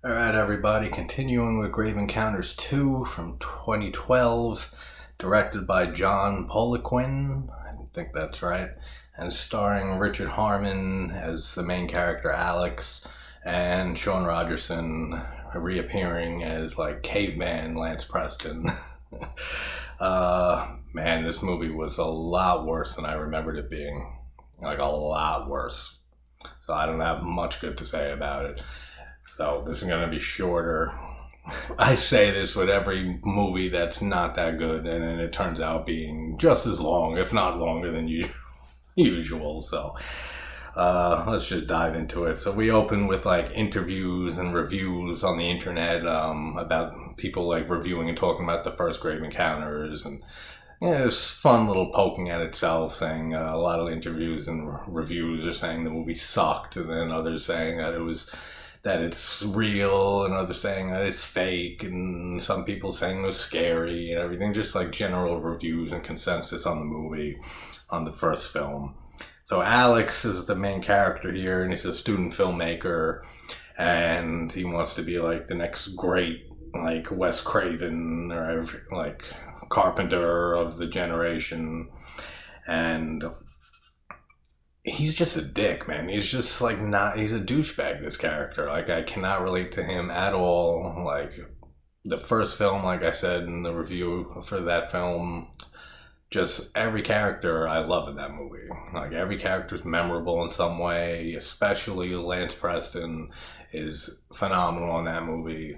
All right, everybody, continuing with Grave Encounters 2 from 2012, directed by John Poliquin, I think that's right, and starring Richard Harmon as the main character Alex, and Sean Rogerson reappearing as like caveman Lance Preston. Man, this movie was a lot worse than I remembered it being. Like, a lot worse. So I don't have much good to say about it. So this is going to be shorter. I say this with every movie that's not that good, and then it turns out being just as long, if not longer than usual. So let's just dive into it. So we open with like interviews and reviews on the internet about people like reviewing and talking about the first Grave Encounters, and yeah, it's fun little poking at itself, saying a lot of interviews and reviews are saying the movie sucked, and then others saying that it's real, and others saying that it's fake, and some people saying it was scary and everything. Just like general reviews and consensus on the movie, on the first film. So Alex is the main character here, and he's a student filmmaker, and he wants to be like the next great like Wes Craven or like Carpenter of the generation. And he's just a dick, man. He's just like he's a douchebag, this character. Like, I cannot relate to him at all. Like, the first film, like I said in the review for that film, just every character I love in that movie. Like, every character is memorable in some way, especially Lance Preston is phenomenal in that movie.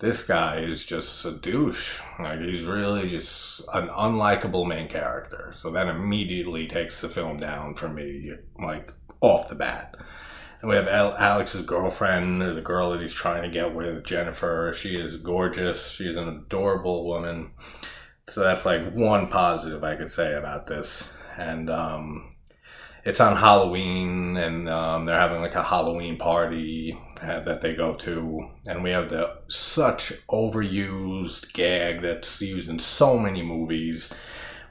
This guy is just a douche. Like, he's really just an unlikable main character. So that immediately takes the film down for me, like, off the bat. And we have Alex's girlfriend, or the girl that he's trying to get with, Jennifer. She is gorgeous. She's an adorable woman. So that's like one positive I could say about this. And it's on Halloween, and they're having like a Halloween party that they go to, and we have the such overused gag that's used in so many movies,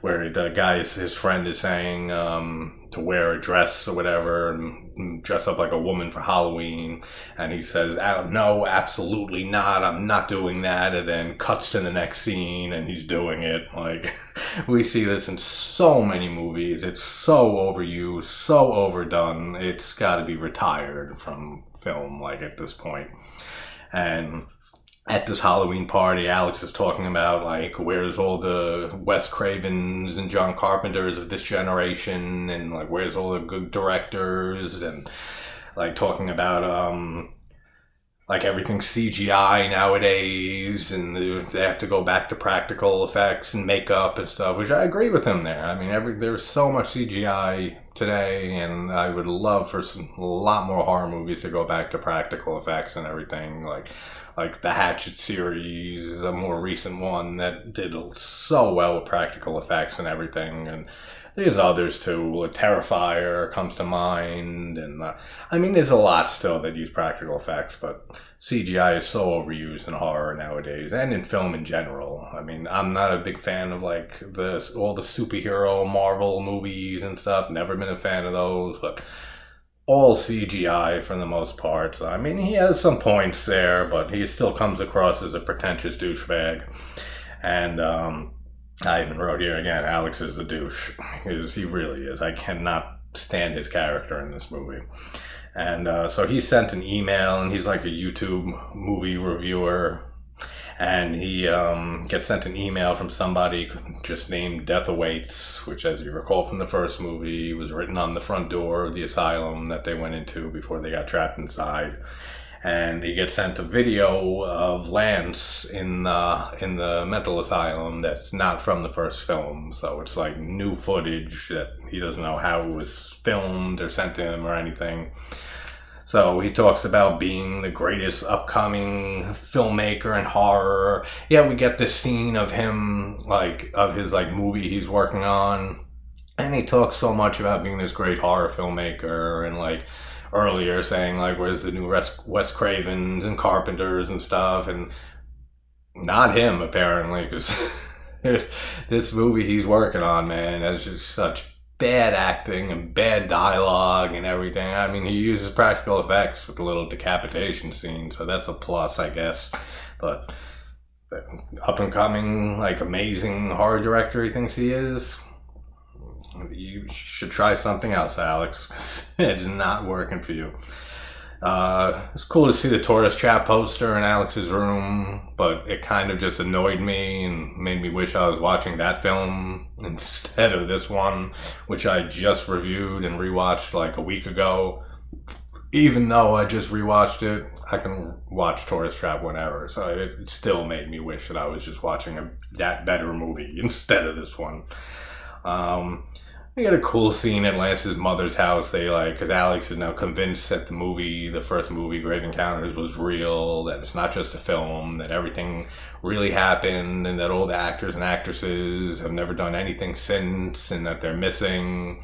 where the guy, his friend is saying to wear a dress or whatever and dress up like a woman for Halloween, and he says, no, absolutely not, I'm not doing that, and then cuts to the next scene and he's doing it. Like, we see this in so many movies. It's so overused, so overdone. It's got to be retired from film, like, at this point. And at this Halloween party, Alex is talking about, like, where's all the Wes Cravens and John Carpenters of this generation, and, like, where's all the good directors, and, like, talking about, like, everything's CGI nowadays, and they have to go back to practical effects and makeup and stuff, which I agree with him there. I mean, there's so much CGI today, and I would love for a lot more horror movies to go back to practical effects and everything, like the Hatchet series, a more recent one that did so well with practical effects and everything, and there's others too. Terrifier comes to mind, and I mean, there's a lot still that use practical effects, but CGI is so overused in horror nowadays, and in film in general. I mean, I'm not a big fan of like all the superhero Marvel movies and stuff. Never been a fan of those, but all CGI for the most part. So, I mean, he has some points there, but he still comes across as a pretentious douchebag. And I even wrote here again, Alex is a douche. He really is. I cannot stand his character in this movie. And so he sent an email, and he's like a YouTube movie reviewer. And he gets sent an email from somebody just named Death Awaits, which, as you recall from the first movie, was written on the front door of the asylum that they went into before they got trapped inside. And he gets sent a video of Lance in the mental asylum that's not from the first film. So it's like new footage that he doesn't know how it was filmed or sent to him or anything. So he talks about being the greatest upcoming filmmaker in horror. Yeah, we get this scene of him, like, of his, like, movie he's working on. And he talks so much about being this great horror filmmaker, and, like, earlier saying, like, where's the new Wes Cravens and Carpenters and stuff. And not him, apparently, because this movie he's working on, man, is just such bad acting and bad dialogue and everything. I mean, he uses practical effects with the little decapitation scene, so that's a plus, I guess. But the up and coming, like, amazing horror director he thinks he is, you should try something else, Alex. It's not working for you. It's cool to see the tourist trap poster in Alex's room, but it kind of just annoyed me and made me wish I was watching that film instead of this one, which I just reviewed and rewatched like a week ago. Even though I just rewatched it, I can watch Tourist Trap whenever, so it still made me wish that I was just watching that better movie instead of this one. We got a cool scene at Lance's mother's house. Because Alex is now convinced that the first movie, Grave Encounters, was real, that it's not just a film, that everything really happened, and that all the actors and actresses have never done anything since, and that they're missing.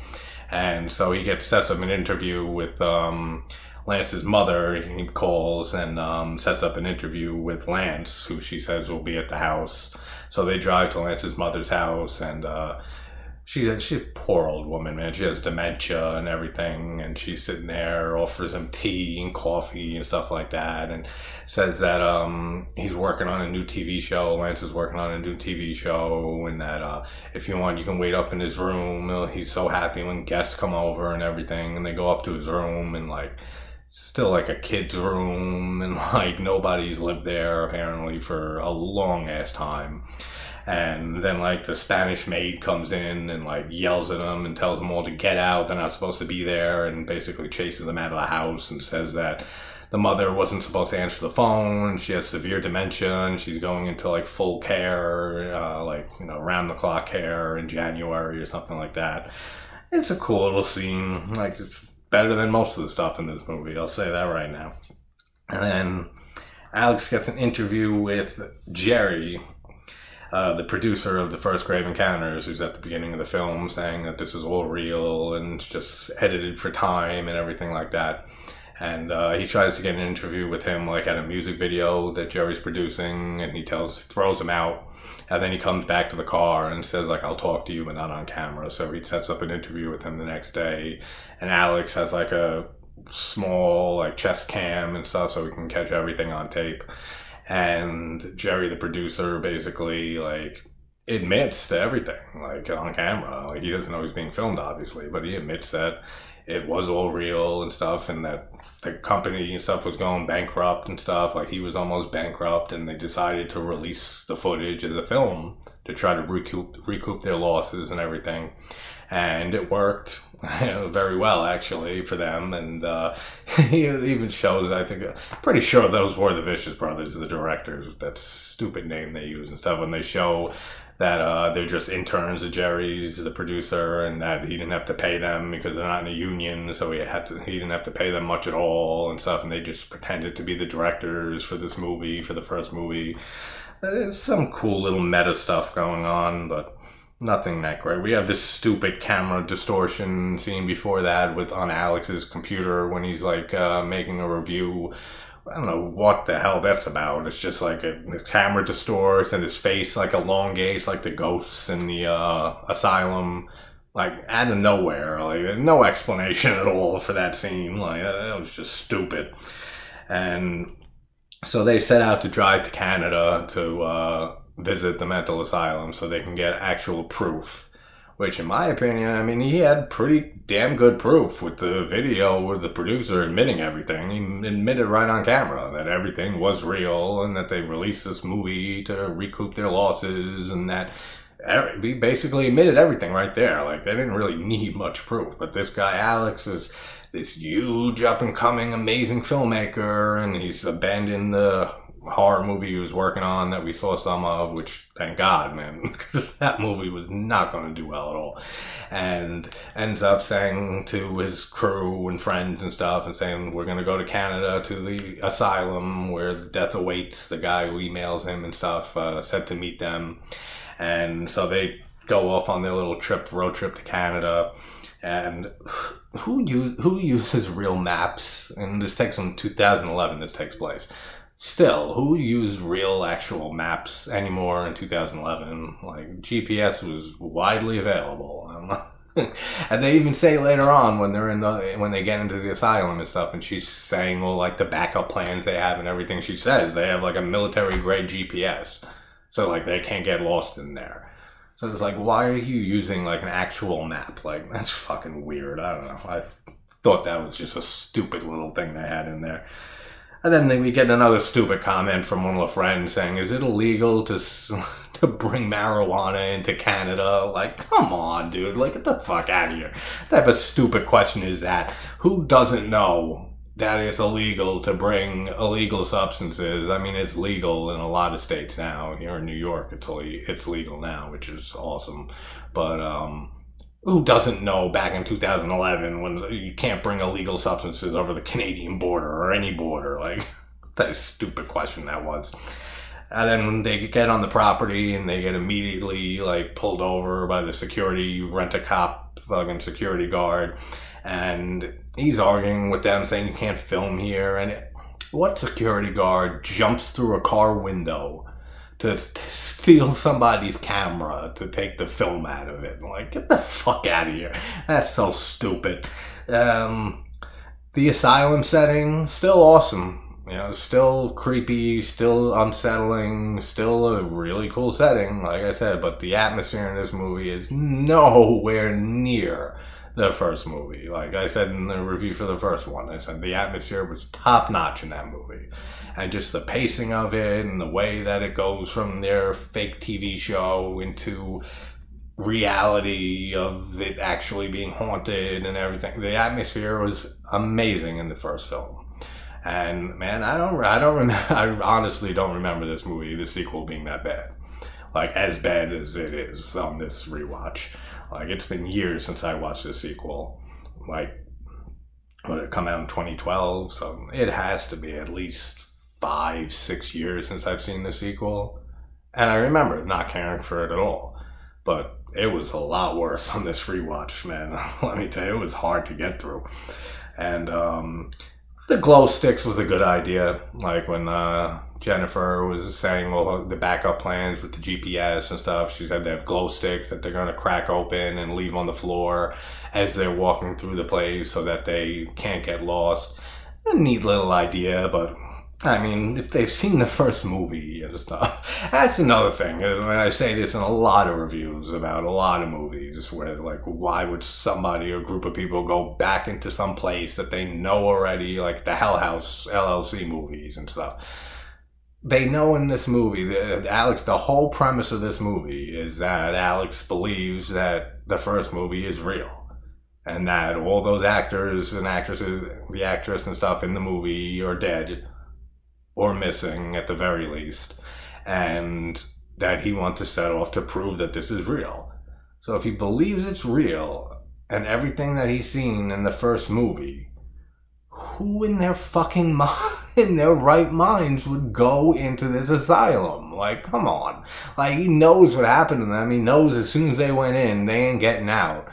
And so he sets up an interview with Lance's mother. He calls and sets up an interview with Lance, who she says will be at the house. So they drive to Lance's mother's house, and she's a poor old woman, man. She has dementia and everything, and she's sitting there, offers him tea and coffee and stuff like that, and says that he's working on a new TV show. Lance is working on a new TV show, and that if you want, you can wait up in his room. He's so happy when guests come over and everything, and they go up to his room, and like, still like a kid's room, and like nobody's lived there apparently for a long ass time. And then like the Spanish maid comes in and like yells at them and tells them all to get out, they're not supposed to be there, and basically chases them out of the house and says that the mother wasn't supposed to answer the phone, she has severe dementia, and she's going into like full care, round the clock care in January or something like that. It's a cool little scene. Like, it's better than most of the stuff in this movie, I'll say that right now. And then Alex gets an interview with Jerry, the producer of the first Grave Encounters, who's at the beginning of the film, saying that this is all real and it's just edited for time and everything like that. And he tries to get an interview with him, like at a music video that Jerry's producing, and he throws him out. And then he comes back to the car and says, like, I'll talk to you, but not on camera. So he sets up an interview with him the next day. And Alex has like a small like chest cam and stuff, so we can catch everything on tape. And Jerry, the producer, basically like admits to everything, like on camera. Like, he doesn't know he's being filmed, obviously, but he admits that it was all real and stuff, and that the company and stuff was going bankrupt and stuff. Like, he was almost bankrupt, and they decided to release the footage of the film to try to recoup their losses and everything. And it worked very well, actually, for them. And he even shows, I think, pretty sure those were the Vicious Brothers, the directors, that stupid name they use and stuff, when they show that they're just interns of Jerry's, the producer, and that he didn't have to pay them because they're not in a union, so he didn't have to pay them much at all and stuff, and they just pretended to be the directors for this movie, for the first movie. There's some cool little meta stuff going on, but nothing that great. We have this stupid camera distortion scene before that on Alex's computer when he's like making a review. I don't know what the hell that's about. It's just like the camera distorts and his face like elongates like the ghosts in the Asylum, like out of nowhere. Like, there's no explanation at all for that scene. Like, that was just stupid. And so they set out to drive to Canada to visit the mental asylum so they can get actual proof. Which, in my opinion, I mean, he had pretty damn good proof with the video with the producer admitting everything. He admitted right on camera that everything was real and that they released this movie to recoup their losses, and that he basically admitted everything right there. Like, they didn't really need much proof. But this guy, Alex, is this huge, up-and-coming, amazing filmmaker, and he's abandoned the horror movie he was working on that we saw some of, which, thank God, man, because that movie was not going to do well at all. And ends up saying to his crew and friends and stuff, and saying, we're going to go to Canada to the asylum where the death awaits the guy who emails him and stuff, said to meet them. And so they go off on their little road trip to Canada. And who uses real maps? And this takes in 2011, this takes place. Still, who used real actual maps anymore in 2011? Like, GPS was widely available. And they even say later on when they get into the asylum and stuff, and she's saying all like the backup plans they have and everything. She says they have like a military grade GPS, so like they can't get lost in there. So it's like, why are you using like an actual map? Like, that's fucking weird. I don't know. I thought that was just a stupid little thing they had in there. And then we get another stupid comment from one of the friends saying, is it illegal to bring marijuana into Canada? Like, come on, dude. Like, get the fuck out of here. What type of stupid question is that? Who doesn't know that it's illegal to bring illegal substances? I mean, it's legal in a lot of states now. Here in New York, it's legal now, which is awesome. But who doesn't know back in 2011 when you can't bring illegal substances over the Canadian border or any border? Like, that stupid question that was. And then when they get on the property and they get immediately like pulled over by the security rent-a-cop fucking security guard, and he's arguing with them saying you can't film here. And what security guard jumps through a car window to steal somebody's camera to take the film out of it? Like, get the fuck out of here. That's so stupid. The asylum setting, still awesome. You know, still creepy, still unsettling, still a really cool setting, like I said, but the atmosphere in this movie is nowhere near the first movie. Like I said in the review for the first one, I said the atmosphere was top notch in that movie. And just the pacing of it and the way that it goes from their fake TV show into reality of it actually being haunted and everything. The atmosphere was amazing in the first film. And man, I honestly don't remember this movie, the sequel, being that bad. Like, as bad as it is on this rewatch. Like, it's been years since I watched the sequel. Like, would it come out in 2012? So it has to be at least 5-6 years since I've seen the sequel. And I remember not caring for it at all. But it was a lot worse on this rewatch, man. Let me tell you, it was hard to get through. And the glow sticks was a good idea. Like when Jennifer was saying all the backup plans with the GPS and stuff, she said they have glow sticks that they're going to crack open and leave on the floor as they're walking through the place so that they can't get lost. A neat little idea, but I mean, if they've seen the first movie and stuff, that's another thing. And I say this in a lot of reviews about a lot of movies where, like, why would somebody or a group of people go back into some place that they know already, like the Hell House LLC movies and stuff? They know in this movie, the whole premise of this movie is that Alex believes that the first movie is real. And that all those actors and actresses, the actress and stuff in the movie are dead. Or missing at the very least, and that he wants to set off to prove that this is real. So if he believes it's real, and everything that he's seen in the first movie, who in their fucking in their right minds would go into this asylum? Like, come on. Like, he knows what happened to them. He knows as soon as they went in, they ain't getting out.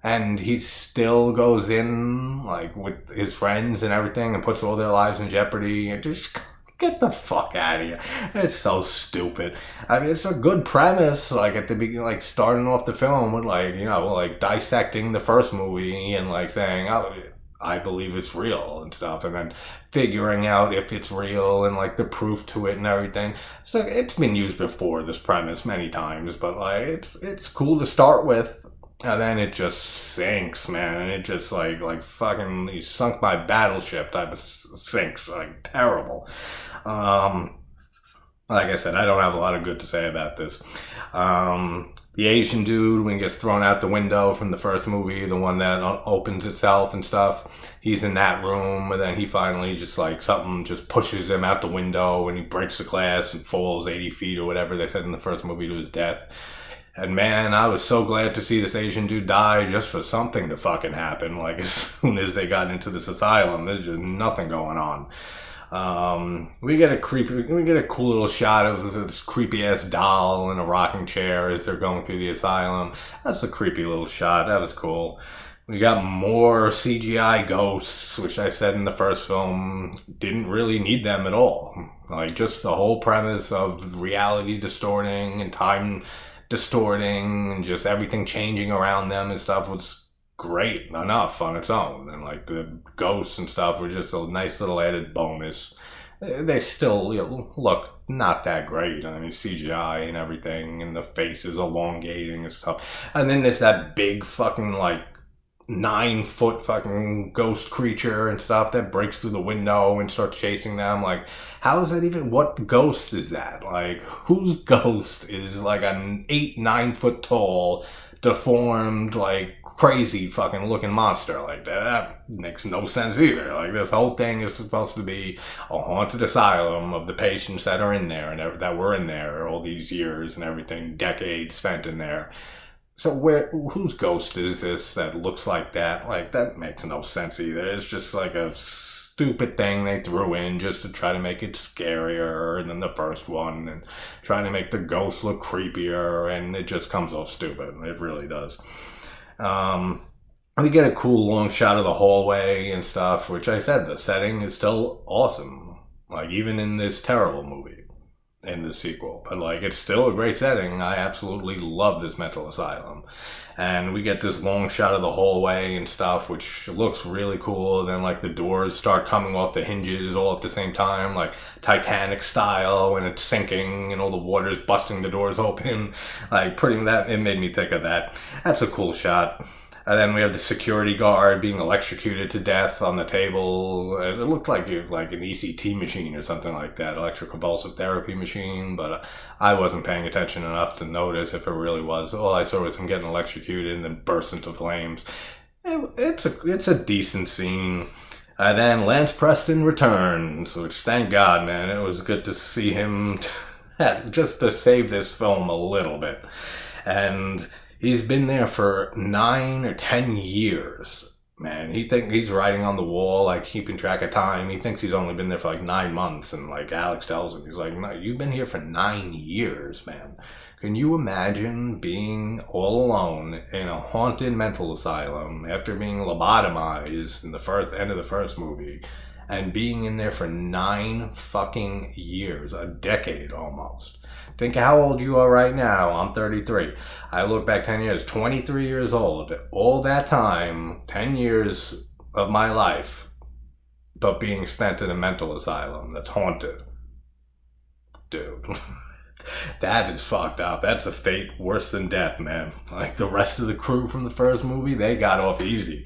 And he still goes in, like, with his friends and everything, and puts all their lives in jeopardy, and just get the fuck out of here. It's so stupid. I mean, it's a good premise, like, at the beginning, like, starting off the film with, like, you know, like, dissecting the first movie and, like, saying, oh, I believe it's real and stuff, and then figuring out if it's real and, like, the proof to it and everything. So it's been used before, this premise, many times, but, like, it's cool to start with. And then it just sinks, man. And it just like fucking, he sunk my battleship type of sinks. Like, terrible. Like I said, I don't have a lot of good to say about this. The Asian dude, when he gets thrown out the window from the first movie, the one that opens itself and stuff, he's in that room, and then he finally just, like, something just pushes him out the window, and he breaks the glass and falls 80 feet or whatever they said in the first movie to his death. And man, I was so glad to see this Asian dude die just for something to fucking happen. Like, as soon as they got into this asylum, there's just nothing going on. We get a cool little shot of this creepy ass doll in a rocking chair as they're going through the asylum. That's a creepy little shot. That was cool. We got more CGI ghosts, which I said in the first film didn't really need them at all. Like, just the whole premise of reality distorting and time distorting and just everything changing around them and stuff was great enough on its own. And like the ghosts and stuff were just a nice little added bonus. They still look not that great. I mean, CGI and everything, and the faces elongating and stuff. And then there's that big fucking like 9-foot fucking ghost creature and stuff that breaks through the window and starts chasing them. Like, how is that even? What ghost is that? Like, whose ghost is like an 8-9 foot tall, deformed, like crazy fucking looking monster like that? That makes no sense either. Like, this whole thing is supposed to be a haunted asylum of the patients that are in there and that were in there all these years and everything, decades spent in there. So whose ghost is this that looks like that? Like, that makes no sense either. It's just like a stupid thing they threw in just to try to make it scarier than the first one and trying to make the ghost look creepier, and it just comes off stupid. It really does. We get a cool long shot of the hallway and stuff, which I said, the setting is still awesome. Like, even in this terrible movie. In the sequel, but like, it's still a great setting. I absolutely love this mental asylum, and we get this long shot of the hallway and stuff, which looks really cool. Then like the doors start coming off the hinges all at the same time, like Titanic style, and it's sinking and all the water's busting the doors open. Like, putting that, it made me think of that. That's a cool shot. And then we have the security guard being electrocuted to death on the table. It looked like an ECT machine or something like that, electroconvulsive therapy machine, but I wasn't paying attention enough to notice if it really was. All I saw was him getting electrocuted and then burst into flames. It's a decent scene. And then Lance Preston returns, which, thank God, man. It was good to see him just to save this film a little bit. And he's been there for 9 or 10 years, man. He's writing on the wall, like keeping track of time. He thinks he's only been there for like 9 months, and like Alex tells him, he's like, no, you've been here for 9 years, man. Can you imagine being all alone in a haunted mental asylum after being lobotomized in the end of the first movie, and being in there for 9 fucking years, a decade almost? Think of how old you are right now. I'm 33. I look back 10 years, 23 years old. All that time, 10 years of my life, but being spent in a mental asylum that's haunted. Dude, that is fucked up. That's a fate worse than death, man. Like, the rest of the crew from the first movie, they got off easy.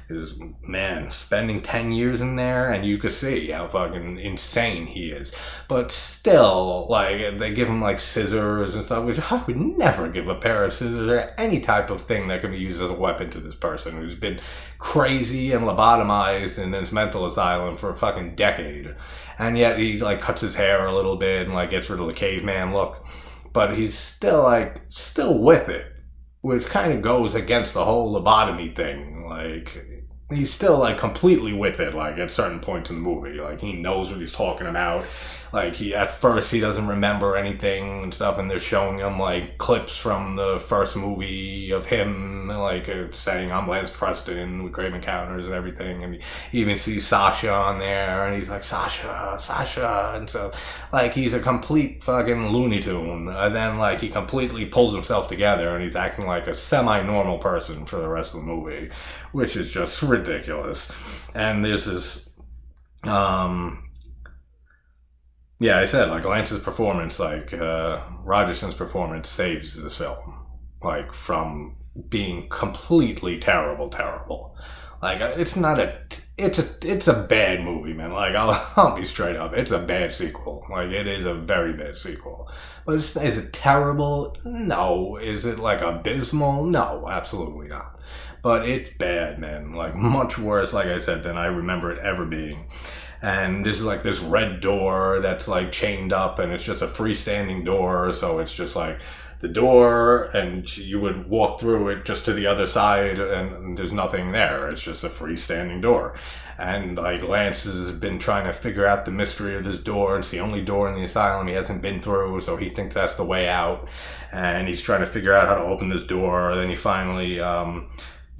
Because, man, spending 10 years in there, and you could see how fucking insane he is. But still, like, they give him, like, scissors and stuff, which I would never give a pair of scissors or any type of thing that can be used as a weapon to this person who's been crazy and lobotomized in this mental asylum for a fucking decade. And yet he, like, cuts his hair a little bit and, like, gets rid of the caveman look. But he's still with it, which kind of goes against the whole lobotomy thing. Like, he's still, like, completely with it, like, at certain points in the movie. Like, he knows what he's talking about. Like, at first he doesn't remember anything and stuff, and they're showing him, like, clips from the first movie of him, like, saying, I'm Lance Preston with Grave Encounters and everything, and he even sees Sasha on there, and he's like, Sasha, and so, like, he's a complete fucking Looney Tune, and then, like, he completely pulls himself together, and he's acting like a semi-normal person for the rest of the movie, which is just ridiculous. And there's this, yeah, I said, like, Lance's performance, like, Rogerson's performance saves this film, like, from being completely terrible. Like, it's a bad movie, man. Like, I'll be straight up. It's a bad sequel. Like, it is a very bad sequel. But is it terrible? No. Is it, like, abysmal? No, absolutely not. But it's bad, man. Like, much worse, like I said, than I remember it ever being. And there's, like, this red door that's, like, chained up, and it's just a freestanding door, so it's just, like, the door, and you would walk through it just to the other side, and there's nothing there. It's just a freestanding door. And, like, Lance has been trying to figure out the mystery of this door. It's the only door in the asylum he hasn't been through, so he thinks that's the way out. And he's trying to figure out how to open this door. Then he finally,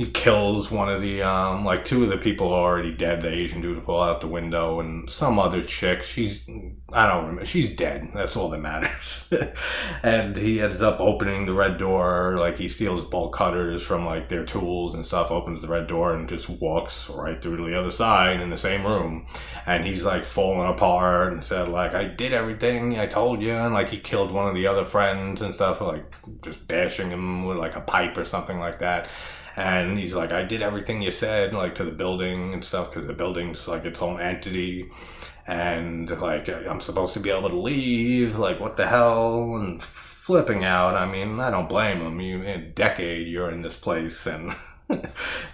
he kills one of the like two of the people are already dead. The Asian dude fall out the window, and some other chick, I don't remember, she's dead. That's all that matters. And he ends up opening the red door, like he steals bolt cutters from like their tools and stuff, opens the red door and just walks right through to the other side in the same room. And he's like falling apart and said like, I did everything I told you, and like he killed one of the other friends and stuff, like just bashing him with like a pipe or something like that. And he's like, I did everything you said, like to the building and stuff, because the building's like its own entity. And like, I'm supposed to be able to leave, like what the hell, and flipping out. I mean, I don't blame him. In a decade you're in this place and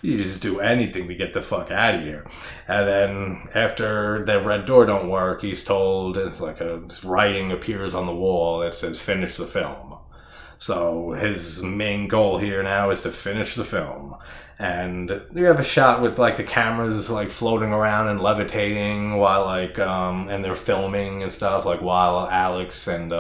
you just do anything to get the fuck out of here. And then after the red door don't work, he's told, it's like this writing appears on the wall that says finish the film. So his main goal here now is to finish the film. And you have a shot with like the cameras like floating around and levitating while like and they're filming and stuff, like while Alex and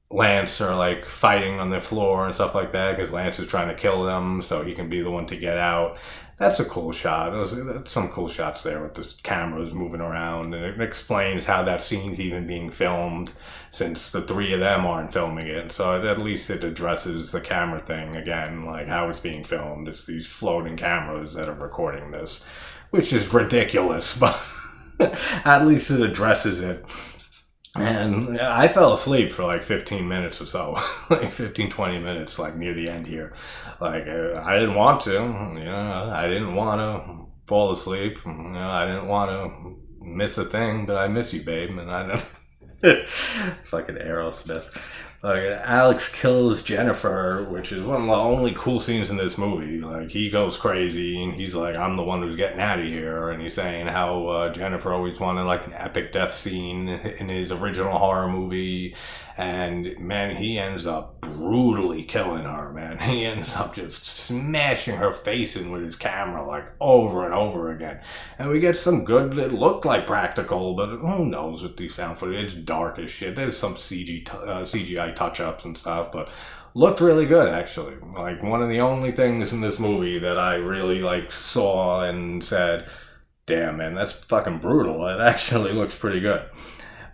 Lance are like fighting on the floor and stuff like that, because Lance is trying to kill them so he can be the one to get out. That's a cool shot. There's some cool shots there with the cameras moving around, and it explains how that scene's even being filmed, since the three of them aren't filming it. So at least it addresses the camera thing again, like how it's being filmed. It's these floating cameras that are recording this, which is ridiculous, but at least it addresses it. And I fell asleep for like 15 minutes or so, like 15-20 minutes, like near the end here. Like I didn't want to, I didn't want to fall asleep. I didn't want to miss a thing, but I miss you, babe. And I don't. Fucking Aerosmith. Like Alex kills Jennifer, which is one of the only cool scenes in this movie. Like he goes crazy and he's like, I'm the one who's getting out of here. And he's saying how Jennifer always wanted like an epic death scene in his original horror movie. And man, he ends up brutally killing her, man. He ends up just smashing her face in with his camera like over and over again. And we get some good, it looked like practical, but who knows with these found footage. It's dark as shit. There's some CGI touch-ups and stuff, but looked really good actually. Like one of the only things in this movie that I really like saw and said, damn man, that's fucking brutal. It actually looks pretty good.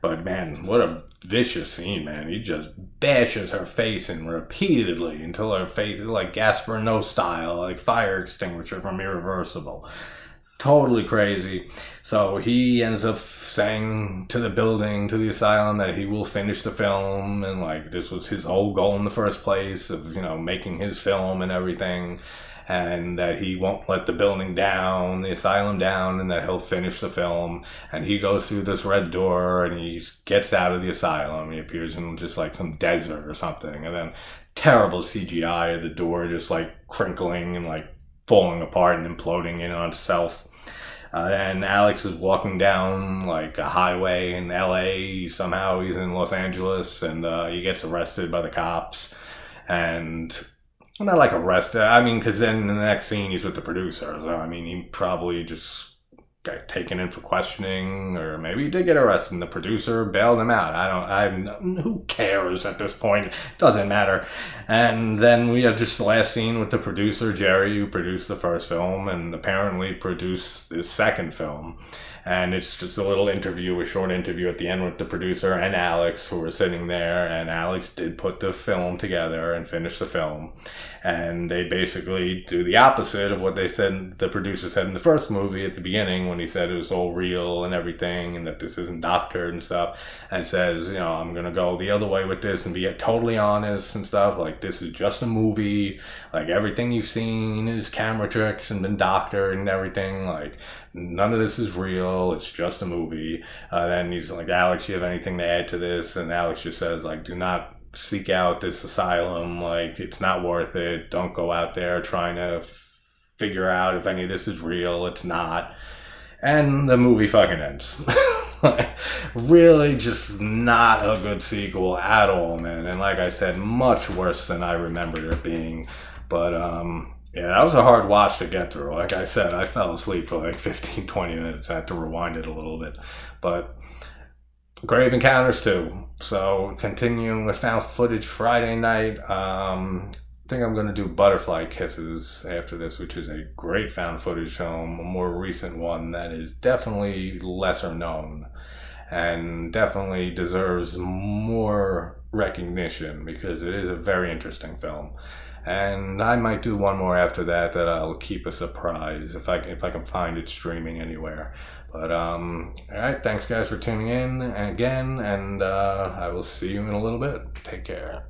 But man, what a vicious scene, man. He just bashes her face in repeatedly until her face is like Gaspar Noé style, like fire extinguisher from Irreversible. Totally crazy. So he ends up saying to the building, to the asylum, that he will finish the film, and like this was his whole goal in the first place of, making his film and everything, and that he won't let the building down, the asylum down, and that he'll finish the film. And he goes through this red door and he gets out of the asylum. He appears in just like some desert or something, and then terrible CGI of the door just like crinkling and like falling apart and imploding in on itself. And Alex is walking down like a highway in LA. Somehow he's in Los Angeles, and he gets arrested by the cops. And not like arrested, I mean, because then in the next scene he's with the producer. So I mean, he probably just got taken in for questioning, or maybe he did get arrested and the producer bailed him out. Who cares at this point? Doesn't matter. And then we have just the last scene with the producer, Jerry, who produced the first film and apparently produced the second film. And it's just a little interview, a short interview at the end with the producer and Alex, who were sitting there. And Alex did put the film together and finish the film. And they basically do the opposite of what they said, the producer said in the first movie at the beginning, when he said it was all real and everything, and that this isn't doctored and stuff, and says, I'm going to go the other way with this and be totally honest and stuff. Like, this is just a movie. Like, everything you've seen is camera tricks and been doctored and everything. Like, none of this is real. It's just a movie. Then he's like, Alex, you have anything to add to this? And Alex just says, like, do not seek out this asylum. Like, it's not worth it. Don't go out there trying to figure out if any of this is real. It's not. And the movie fucking ends. Really just not a good sequel at all, man. And like I said, much worse than I remembered it being. But yeah, that was a hard watch to get through. Like I said, I fell asleep for like 15-20 minutes. I had to rewind it a little bit. But Grave Encounters 2. So continuing with found footage Friday night. think I'm going to do Butterfly Kisses after this, which is a great found footage film, a more recent one that is definitely lesser known and definitely deserves more recognition because it is a very interesting film. And I might do one more after that I'll keep a surprise if I can find it streaming anywhere. But all right, thanks guys for tuning in again, and I will see you in a little bit. Take care.